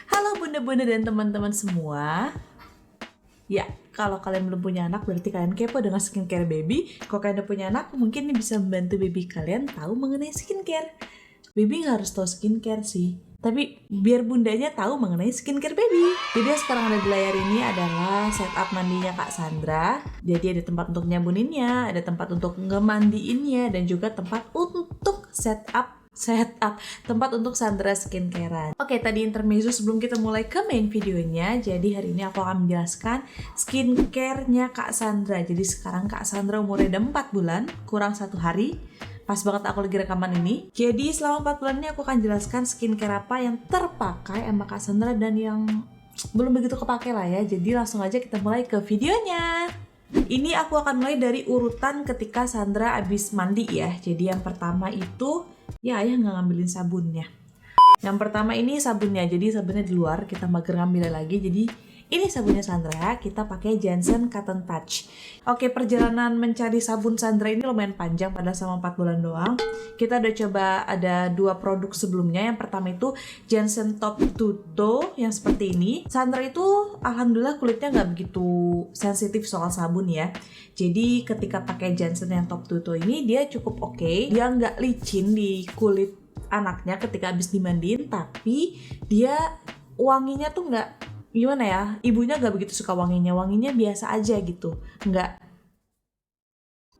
Halo bunda-bunda dan teman-teman semua. Ya, kalau kalian belum punya anak berarti kalian kepo dengan skincare baby. Kalau kalian udah punya anak, mungkin ini bisa membantu baby kalian tahu mengenai skincare. Baby nggak harus tahu skincare sih, tapi biar bundanya tahu mengenai skincare baby. Jadi yang sekarang ada di layar ini adalah setup mandinya Kak Sandra. Jadi ada tempat untuk nyabuninnya, ada tempat untuk ngemandiinnya, dan juga tempat untuk setup tempat untuk Sandra skincarean. Oke, tadi intermezzo sebelum kita mulai ke main videonya. Jadi hari ini aku akan menjelaskan skincare-nya Kak Sandra. Jadi sekarang Kak Sandra umurnya udah 4 bulan, kurang 1 hari. Pas banget aku lagi rekaman ini. Jadi selama 4 bulan ini aku akan jelaskan skincare apa yang terpakai sama Kak Sandra dan yang belum begitu kepake lah ya. Jadi langsung aja kita mulai ke videonya. Ini aku akan mulai dari urutan ketika Sandra abis mandi ya. Jadi yang pertama itu, ya ayah nggak ngambilin sabunnya. Yang pertama ini sabunnya, jadi sabunnya di luar, kita mager ngambilnya lagi. Jadi ini sabunnya Sandra, kita pakai Johnson Cotton Touch. Oke, perjalanan mencari sabun Sandra ini lumayan panjang, padahal sama 4 bulan doang. Kita udah coba ada 2 produk sebelumnya. Yang pertama itu Johnson Top to Toe yang seperti ini. Sandra itu alhamdulillah kulitnya nggak begitu sensitif soal sabun ya. Jadi ketika pakai Johnson yang Top to Toe ini dia cukup oke. Dia nggak licin di kulit anaknya ketika habis dimandiin, tapi dia wanginya tuh nggak, gimana ya, ibunya gak begitu suka wanginya biasa aja gitu, nggak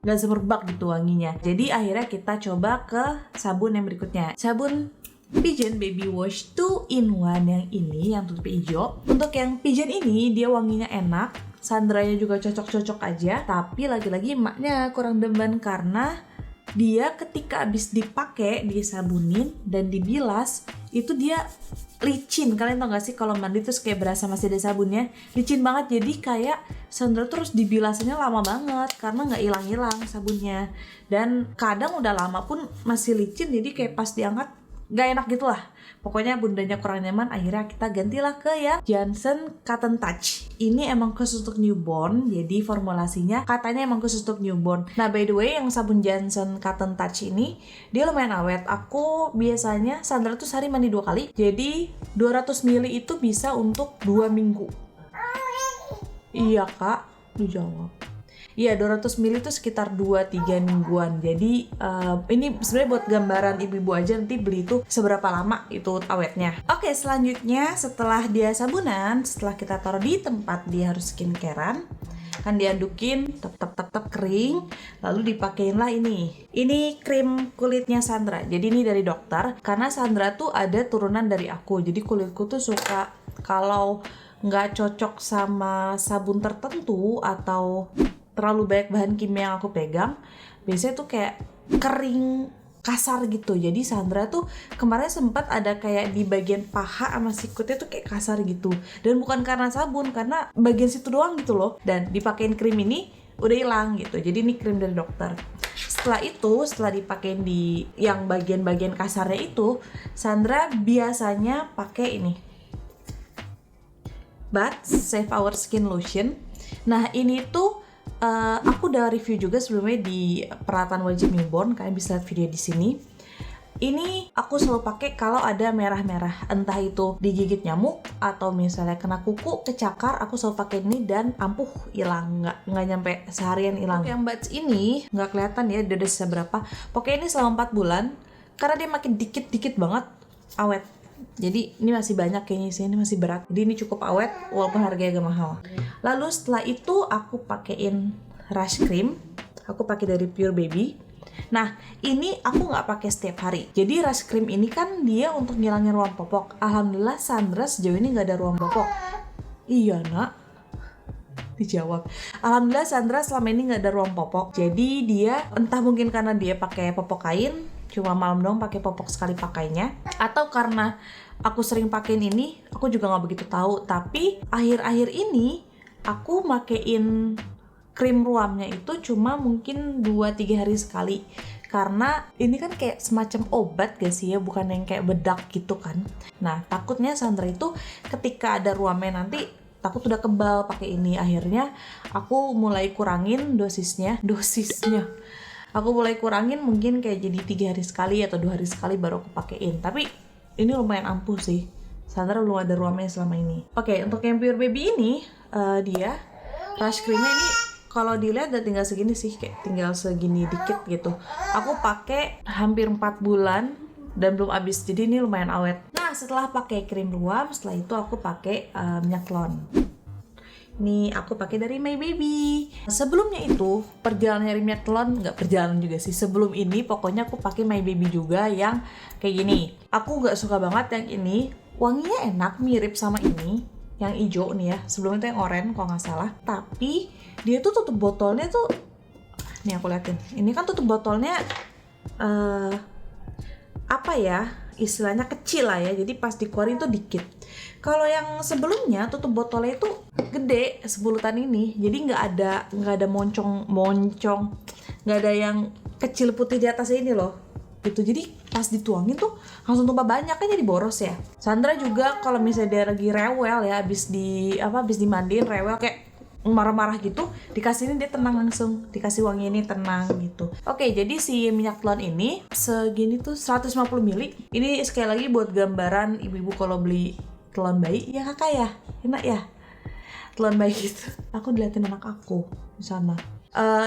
semerbak gitu wanginya. Jadi akhirnya kita coba ke sabun yang berikutnya, sabun Pigeon Baby Wash 2-in-1 yang ini, yang tutup hijau. Untuk yang Pigeon ini dia wanginya enak, Sandranya juga cocok-cocok aja, tapi lagi-lagi emaknya kurang demen karena dia ketika habis dipakai, disabunin dan dibilas, itu dia licin. Kalian tau gak sih kalau mandi terus kayak berasa masih ada sabunnya? Licin banget, jadi kayak Sandra terus dibilasnya lama banget karena gak hilang-hilang sabunnya. Dan kadang udah lama pun masih licin, jadi kayak pas diangkat gak enak gitu lah. Pokoknya bundanya kurang nyaman, akhirnya kita gantilah ke ya Johnson Cotton Touch. Ini emang khusus untuk newborn, jadi formulasinya katanya emang khusus untuk newborn. Nah by the way, yang sabun Johnson Cotton Touch ini dia lumayan awet. Aku biasanya, Sandra tuh sehari mandi 2 kali, jadi 200 ml itu bisa untuk 2 minggu. Iya kak, lu jawab. Iya, 200 ml itu sekitar 2-3 mingguan. Jadi ini sebenarnya buat gambaran ibu-ibu aja, nanti beli itu seberapa lama itu awetnya. Oke, selanjutnya setelah dia sabunan, setelah kita taruh di tempat dia harus skincarean, kan diadukin tep kering, lalu dipakein lah ini. Ini krim kulitnya Sandra. Jadi ini dari dokter, karena Sandra tuh ada turunan dari aku. Jadi kulitku tuh suka kalau nggak cocok sama sabun tertentu atau terlalu banyak bahan kimia yang aku pegang, biasanya tuh kayak kering kasar gitu. Jadi Sandra tuh kemarin sempat ada kayak di bagian paha sama sikutnya tuh kayak kasar gitu, dan bukan karena sabun, karena bagian situ doang gitu loh. Dan dipakein krim ini udah hilang gitu. Jadi ini krim dari dokter. Setelah itu, setelah dipakein di yang bagian-bagian kasarnya itu, Sandra biasanya pakai ini Bath Save Our Skin Lotion. Nah ini tuh aku udah review juga sebelumnya di peralatan wajib newborn, kalian bisa lihat video di sini. Ini aku selalu pakai kalau ada merah-merah, entah itu digigit nyamuk atau misalnya kena kuku, kecakar, aku selalu pakai ini dan ampuh hilang, nggak nyampe seharian hilang. Yang Bath ini nggak kelihatan ya, dia udah sisa berapa. Pokoknya ini selama 4 bulan, karena dia makin dikit-dikit banget awet. Jadi ini masih banyak kayaknya sih, ini masih berat. Jadi ini cukup awet walaupun harganya agak mahal. Lalu setelah itu aku pakein Rush Cream. Aku pakai dari Pure Baby. Nah ini aku nggak pakai setiap hari. Jadi Rush Cream ini kan dia untuk ngilangin ruam popok. Alhamdulillah Sandra sejauh ini nggak ada ruam popok. Iya nak, dijawab. Alhamdulillah Sandra selama ini nggak ada ruam popok. Jadi dia entah mungkin karena dia pakai popok kain, cuma malam dong pakai popok sekali pakainya, atau karena aku sering pakein ini, aku juga nggak begitu tahu. Tapi akhir-akhir ini aku makein krim ruamnya itu cuma mungkin 2-3 hari sekali, karena ini kan kayak semacam obat gak sih ya, bukan yang kayak bedak gitu kan. Nah takutnya Sandra itu ketika ada ruamnya nanti takut udah kebal pakai ini. Akhirnya aku mulai kurangin dosisnya. Aku mulai kurangin mungkin kayak jadi 3 hari sekali atau 2 hari sekali baru aku pakein. Tapi ini lumayan ampuh sih. Sandra belum ada ruamnya selama ini. Oke, untuk yang Pure Baby ini dia Rush Creamnya ini kalau dilihat udah tinggal segini sih, kayak tinggal segini dikit gitu. Aku pakai hampir 4 bulan dan belum habis, jadi ini lumayan awet. Nah, setelah pakai krim ruam, setelah itu aku pakai minyak telon. Ini aku pakai dari My Baby. Sebelumnya itu perjalanan dari minyak telon, nggak perjalanan juga sih. Sebelum ini pokoknya aku pakai My Baby juga yang kayak gini. Aku nggak suka banget yang ini. Wanginya enak, mirip sama ini, yang hijau nih ya. Sebelum itu yang oranye kalau nggak salah. Tapi dia tuh tutup botolnya tuh, nih aku liatin. Ini kan tutup botolnya apa ya? Istilahnya kecil lah ya. Jadi pas dikeluarin tuh dikit. Kalau yang sebelumnya tutup botolnya itu gede sebulutan ini, jadi nggak ada moncong, nggak ada yang kecil putih di atasnya ini loh. Gitu. Jadi pas dituangin tuh langsung tumpah banyak, kan jadi boros ya. Sandra juga kalau misalnya dia lagi rewel ya, habis dimandiin rewel kayak marah-marah gitu, dikasih ini dia tenang langsung, dikasih wangi ini tenang gitu. Oke, jadi si minyak telon ini segini tuh 150 ml. Ini sekali lagi buat gambaran ibu-ibu kalau beli telon bayi, ya kakak ya, enak ya telon bayi gitu. Aku diliatin anak aku di sana.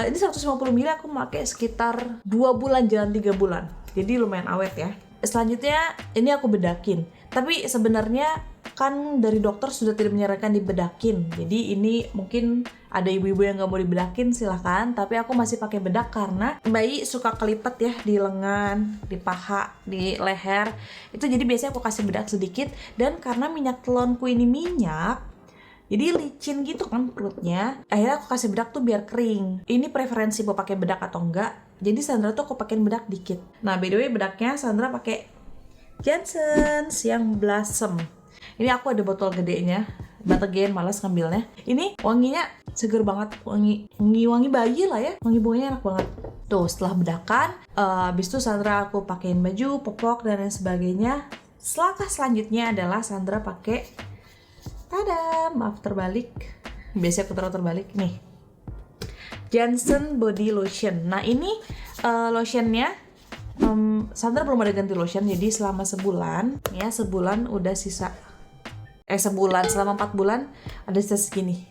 Ini 150 ml aku pakai sekitar 2 bulan, jalan 3 bulan. Jadi lumayan awet ya. Selanjutnya ini aku bedakin. Tapi sebenarnya kan dari dokter sudah tidak menyarankan dibedakin. Jadi ini mungkin ada ibu-ibu yang nggak mau dibedakin, silahkan. Tapi aku masih pakai bedak karena bayi suka kelipet ya di lengan, di paha, di leher. Itu jadi biasanya aku kasih bedak sedikit. Dan karena minyak telonku ini minyak, jadi licin gitu kan perutnya. Akhirnya aku kasih bedak tuh biar kering. Ini preferensi mau pakai bedak atau enggak. Jadi Sandra tuh aku pakein bedak dikit. Nah, by the way bedaknya Sandra pakai Johnson's yang Blossom. Ini aku ada botol gedenya, but again malas ngambilnya. Ini wanginya seger banget, wangi bayi lah ya, wangi bunganya enak banget. Tuh setelah bedakan, habis itu Sandra aku pakein baju, popok dan lain sebagainya. Langkah selanjutnya adalah Sandra pakai, maaf terbalik, biasanya aku taruh terbalik nih, Johnson Body Lotion. Nah ini lotionnya. Sandra belum ada ganti lotion, jadi selama sebulan udah sisa. Selama 4 bulan ada sisa segini.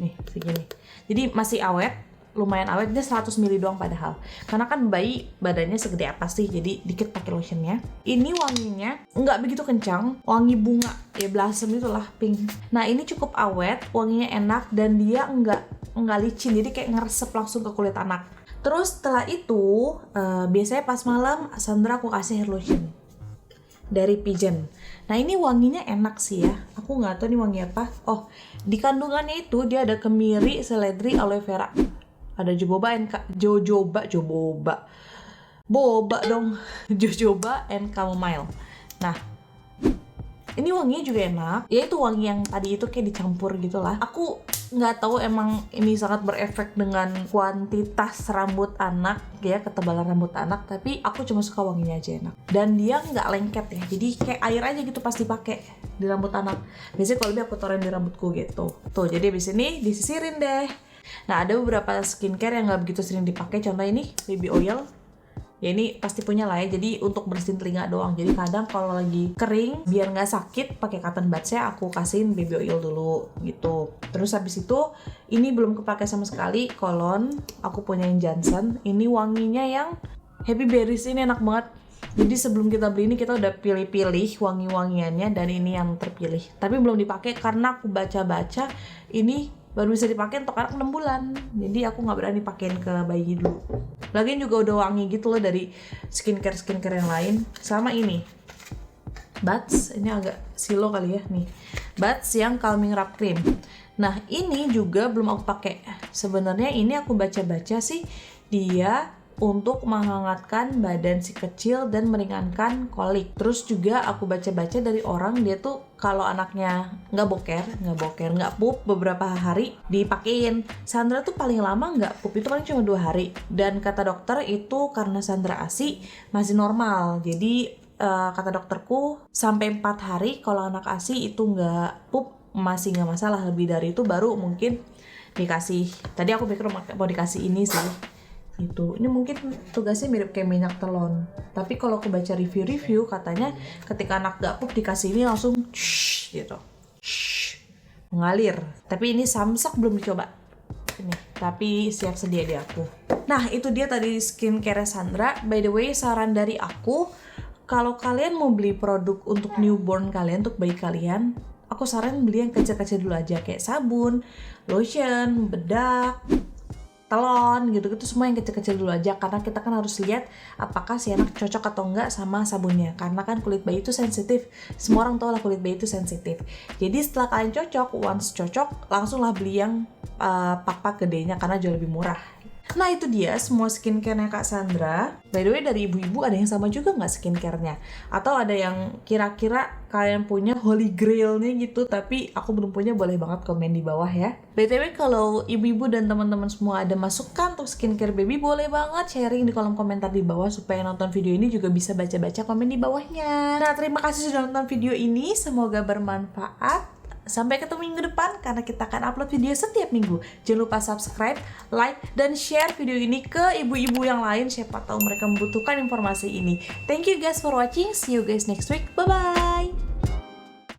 Nih, segini. Jadi masih awet, lumayan awet. Dia 100 ml doang padahal. Karena kan bayi badannya segede apa sih, jadi dikit pakai lotionnya. Ini wanginya nggak begitu kencang, wangi bunga, ya blossom itulah, pink. Nah ini cukup awet, wanginya enak dan dia nggak licin, jadi kayak ngeresep langsung ke kulit anak. Terus setelah itu, biasanya pas malam Sandra aku kasih hair lotion dari Pigeon. Nah ini wanginya enak sih ya. Aku nggak tahu ini wangi apa. Oh, di kandungannya itu dia ada kemiri, seledri, aloe vera. Ada jojoba and chamomile. Nah, ini wanginya juga enak. Ya itu wangi yang tadi itu kayak dicampur gitulah. Aku nggak tahu emang ini sangat berefek dengan kuantitas rambut anak ya, ketebalan rambut anak, tapi aku cuma suka wanginya aja enak dan dia nggak lengket ya, jadi kayak air aja gitu pas dipakai di rambut anak. Biasanya kalau lebih aku taruhin di rambutku gitu tuh, jadi abis ini disisirin deh. Nah ada beberapa skincare yang nggak begitu sering dipakai, contoh ini baby oil. Ya ini pasti punya lah ya, jadi untuk bersihin telinga doang. Jadi kadang kalau lagi kering biar nggak sakit pakai cotton buds ya, aku kasihin baby oil dulu gitu. Terus habis itu ini belum kepake sama sekali, cologne aku punya yang Johnson. Ini wanginya yang Happy Berries, ini enak banget. Jadi sebelum kita beli ini kita udah pilih-pilih wangi-wangiannya dan ini yang terpilih. Tapi belum dipakai karena aku baca-baca ini baru bisa dipakai untuk anak 6 bulan. Jadi aku nggak berani pakein ke bayi dulu. Lagian juga udah wangi gitu loh dari skincare yang lain. Sama ini Buds, ini agak silo kali ya nih. Buds yang calming wrap cream. Nah ini juga belum aku pakai. Sebenarnya ini aku baca-baca sih dia untuk menghangatkan badan si kecil dan meringankan kolik. Terus juga aku baca-baca dari orang dia tuh kalau anaknya nggak pup beberapa hari dipakein. Sandra tuh paling lama nggak pup itu paling cuma 2 hari. Dan kata dokter itu karena Sandra ASI masih normal. Jadi kata dokterku sampai 4 hari kalau anak ASI itu nggak pup masih nggak masalah. Lebih dari itu baru mungkin dikasih. Tadi aku pikir mau dikasih ini sih. gitu. Ini mungkin tugasnya mirip kayak minyak telon. Tapi kalau aku baca review-review katanya ketika anak gak pup dikasih ini langsung gitu. Mengalir. Tapi ini samsak belum dicoba. Ini, tapi siap sedia di aku. Nah, itu dia tadi skincare Sandra. By the way, saran dari aku, kalau kalian mau beli produk untuk newborn kalian, untuk bayi kalian, aku saran beli yang kecil-kecil dulu aja, kayak sabun, lotion, bedak, telon gitu-gitu, semua yang kecil-kecil dulu aja, karena kita kan harus lihat apakah si anak cocok atau enggak sama sabunnya, karena kan kulit bayi itu sensitif. Semua orang tahu lah kulit bayi itu sensitif. Jadi setelah kalian cocok, once cocok, langsunglah beli yang pak-pak gedenya karena jauh lebih murah. Nah itu dia semua skincare-nya Kak Sandra. By the way, dari ibu-ibu ada yang sama juga nggak skincare-nya? Atau ada yang kira-kira kalian punya holy grail-nya gitu, tapi aku belum punya, boleh banget komen di bawah ya. BTW kalau ibu-ibu dan teman-teman semua ada masukan untuk skincare baby, boleh banget sharing di kolom komentar di bawah, supaya nonton video ini juga bisa baca-baca komen di bawahnya. Nah terima kasih sudah nonton video ini, semoga bermanfaat. Sampai ketemu minggu depan, karena kita akan upload video setiap minggu. Jangan lupa subscribe, like, dan share video ini ke ibu-ibu yang lain. Siapa tahu mereka membutuhkan informasi ini. Thank you guys for watching. See you guys next week. Bye-bye.